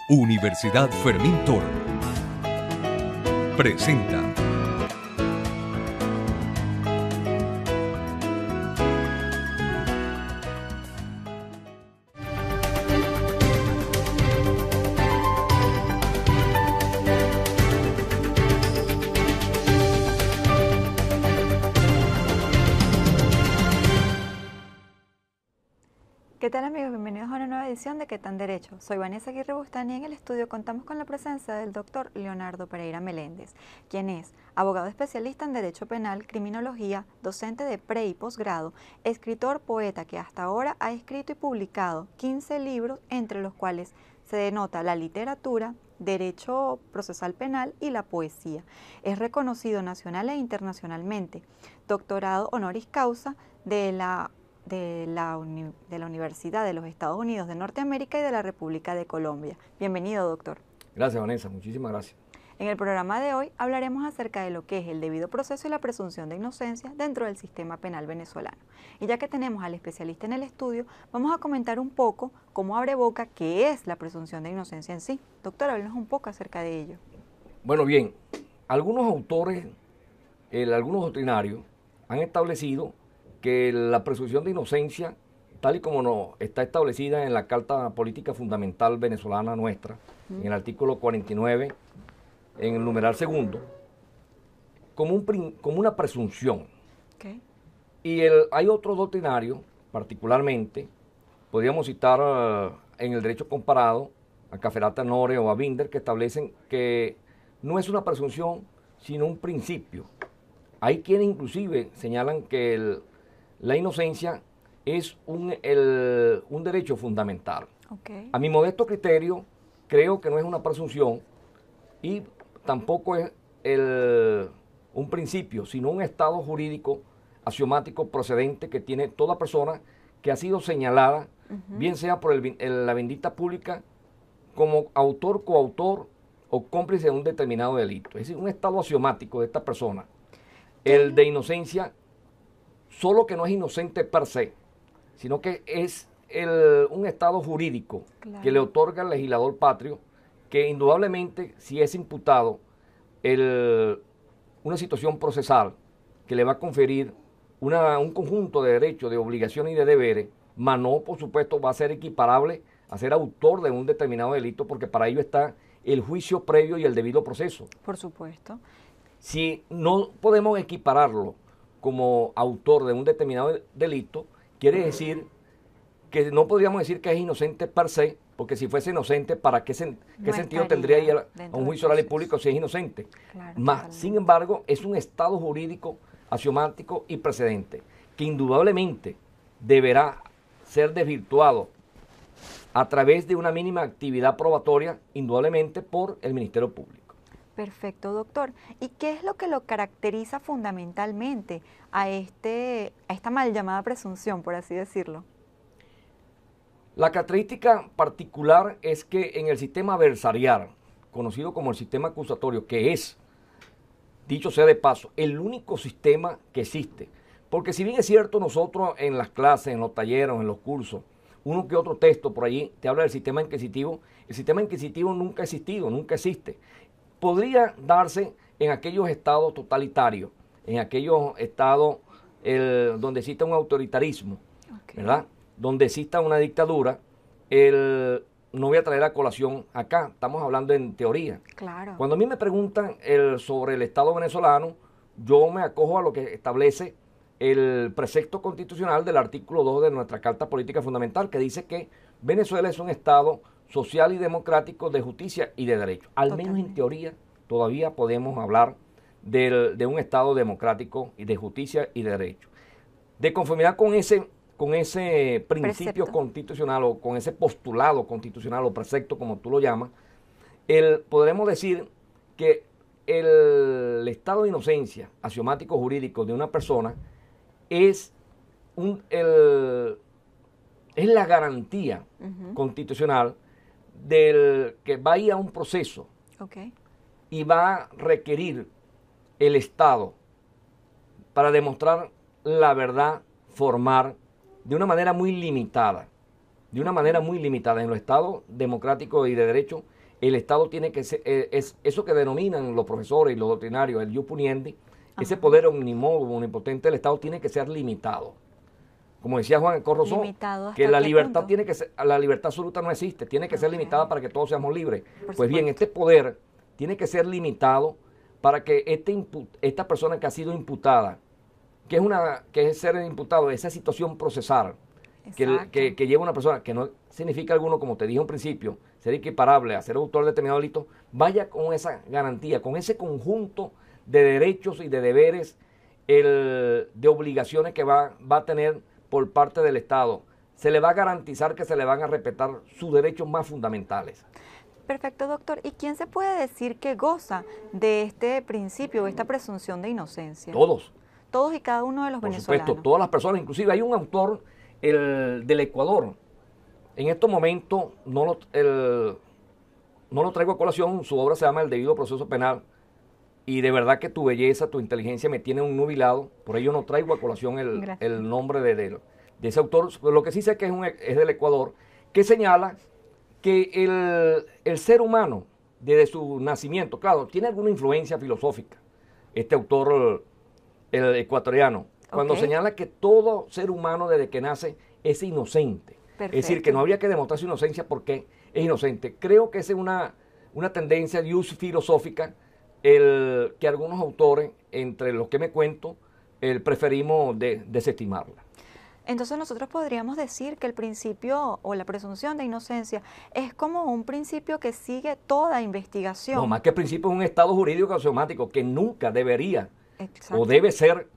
Universidad Fermín Toro presenta ¿Qué tal, amigos? Bienvenidos a una nueva edición de ¿Qué tan Derecho? Soy Vanessa Aguirre Bustani y en el estudio contamos con la presencia del doctor Leonardo Pereira Meléndez, quien es abogado especialista en Derecho Penal, Criminología, docente de pre y posgrado, escritor, poeta que hasta ahora ha escrito y publicado 15 libros, entre los cuales se denota la literatura, Derecho Procesal Penal y la poesía. Es reconocido nacional e internacionalmente, doctorado honoris causa de la Universidad de los Estados Unidos de Norteamérica y de la República de Colombia. Bienvenido, doctor. Gracias, Vanessa. Muchísimas gracias. En el programa de hoy hablaremos acerca de lo que es el debido proceso y la presunción de inocencia dentro del sistema penal venezolano. Y ya que tenemos al especialista en el estudio, vamos a comentar un poco cómo abre boca qué es la presunción de inocencia en sí. Doctor, háblenos un poco acerca de ello. Bueno, bien, algunos autores, algunos doctrinarios han establecido que la presunción de inocencia, tal y como no está establecida en la Carta Política Fundamental venezolana nuestra, en el artículo 49, en el numeral segundo, como una presunción. Okay. Y hay otro doctrinario, particularmente, podríamos citar en el derecho comparado a Cafferata Nore o a Binder, que establecen que no es una presunción, sino un principio. Hay quienes inclusive señalan que la inocencia es un derecho fundamental. Okay. A mi modesto criterio, creo que no es una presunción y tampoco es un principio, sino un estado jurídico axiomático procedente que tiene toda persona que ha sido señalada, bien sea por la bendita pública como autor, coautor o cómplice de un determinado delito. Es decir, un estado axiomático de esta persona. El de inocencia, solo que no es inocente per se, sino que es un estado jurídico que le otorga al legislador patrio, que indudablemente si es imputado una situación procesal que le va a conferir un conjunto de derechos, de obligaciones y de deberes, mas no, por supuesto, va a ser equiparable a ser autor de un determinado delito, porque para ello está el juicio previo y el debido proceso. Por supuesto. Si no podemos equipararlo como autor de un determinado delito, quiere decir que no podríamos decir que es inocente per se, porque si fuese inocente, ¿para qué sentido tendría ir a un juicio oral y público si es inocente? Claro, sin embargo, es un estado jurídico axiomático y precedente, que indudablemente deberá ser desvirtuado a través de una mínima actividad probatoria, indudablemente por el Ministerio Público. Perfecto, doctor. ¿Y qué es lo que lo caracteriza fundamentalmente a esta mal llamada presunción, por así decirlo? La característica particular es que en el sistema adversarial, conocido como el sistema acusatorio, que es, dicho sea de paso, el único sistema que existe, porque si bien es cierto, nosotros en las clases, en los talleres, en los cursos, uno que otro texto por allí te habla del sistema inquisitivo, el sistema inquisitivo nunca ha existido, nunca existe. Podría darse en aquellos estados totalitarios, en aquellos estados donde exista un autoritarismo, ¿verdad? Donde exista una dictadura. No voy a traer a colación acá, estamos hablando en teoría. Claro. Cuando a mí me preguntan sobre el Estado venezolano, yo me acojo a lo que establece el precepto constitucional del artículo 2 de nuestra Carta Política Fundamental, que dice que Venezuela es un Estado social y democrático de justicia y de derecho. Al menos en teoría todavía podemos hablar de un Estado democrático y de justicia y de derecho. De conformidad con ese principio constitucional o con ese postulado constitucional o precepto, como tú lo llamas, podremos decir que el estado de inocencia axiomático jurídico de una persona es la garantía constitucional del que va a ir a un proceso y va a requerir el Estado para demostrar la verdad, formar de una manera muy limitada. En los estados democráticos y de derecho el Estado tiene que ser, es eso que denominan los profesores y los doctrinarios, el ius puniendi, ese poder omnimóvil, omnipotente del Estado tiene que ser limitado. Como decía Juan Corrosó, que la libertad tiene que ser, la libertad absoluta no existe, tiene que ser limitada para que todos seamos libres. Pues bien, este poder tiene que ser limitado para que esta persona que ha sido imputada, que es ser imputado, esa situación procesal, que lleva una persona, que no significa alguno, como te dije en principio, ser equiparable a ser autor de determinado delito, vaya con esa garantía, con ese conjunto de derechos y de deberes, de obligaciones que va a tener por parte del Estado. Se le va a garantizar que se le van a respetar sus derechos más fundamentales. Perfecto, doctor. ¿Y quién se puede decir que goza de este principio, esta presunción de inocencia? Todos. Todos y cada uno de los venezolanos. Por supuesto, todas las personas. Inclusive hay un autor del Ecuador. En estos momentos no lo traigo a colación. Su obra se llama El debido proceso penal. Y de verdad que tu belleza, tu inteligencia me tiene un nubilado. Por ello no traigo a colación el nombre de ese autor. Lo que sí sé que es del Ecuador, que señala que el ser humano, desde su nacimiento, claro, tiene alguna influencia filosófica, este autor, el ecuatoriano, cuando señala que todo ser humano desde que nace es inocente. Perfecto. Es decir, que no habría que demostrar su inocencia porque es inocente. Creo que esa es una tendencia de uso filosófica que algunos autores, entre los que me cuento, preferimos desestimarla. Entonces nosotros podríamos decir que el principio o la presunción de inocencia es como un principio que sigue toda investigación. No, más que principio es un estado jurídico axiomático que nunca debería Exacto. o debe ser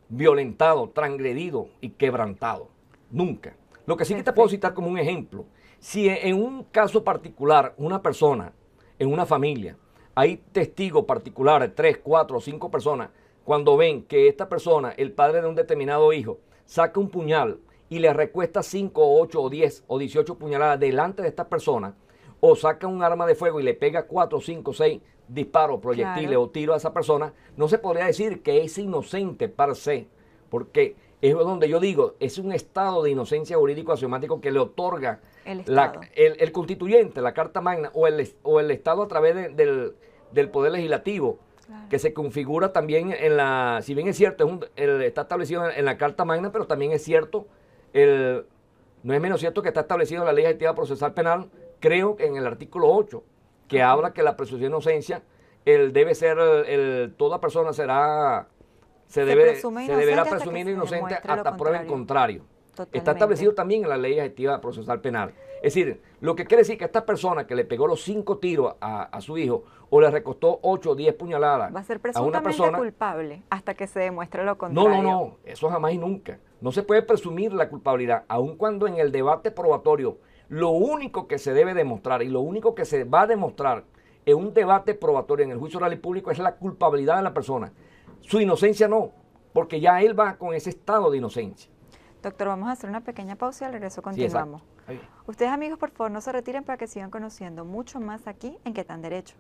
violentado, transgredido y quebrantado. Nunca. Lo que sí que te puedo citar como un ejemplo. Si en un caso particular, una persona, en una familia, hay testigos particulares, 3, 4 o 5 personas, cuando ven que esta persona, el padre de un determinado hijo, saca un puñal y le recuesta 5, 8 o 10 o 18 puñaladas delante de esta persona, o saca un arma de fuego y le pega 4, 5, 6 disparos, proyectiles o tiros a esa persona, no se podría decir que es inocente per se, porque es donde yo digo, es un estado de inocencia jurídico axiomático que le otorga el constituyente, la Carta Magna, o el Estado a través del Poder Legislativo. Claro. Que se configura también si bien es cierto, está establecido en la Carta Magna, pero también es cierto, no es menos cierto que está establecido en la Ley Ejecutiva Procesal Penal, creo que en el artículo 8, que habla que la presunción de inocencia, debe ser, toda persona se deberá presumir inocente hasta prueba en contrario. Totalmente. Está establecido también en la Ley Ejecutiva Procesal Penal. Es decir, lo que quiere decir que esta persona que le pegó los 5 tiros a su hijo o le recostó 8 o 10 puñaladas va a ser presuntamente culpable hasta que se demuestre lo contrario. No, eso jamás y nunca. No se puede presumir la culpabilidad, aun cuando en el debate probatorio lo único que se debe demostrar y lo único que se va a demostrar en un debate probatorio en el juicio oral y público es la culpabilidad de la persona. Su inocencia no, porque ya él va con ese estado de inocencia. Doctor, vamos a hacer una pequeña pausa y al regreso continuamos. Sí, ustedes, amigos, por favor, no se retiren para que sigan conociendo mucho más aquí en ¿Qué tan derecho?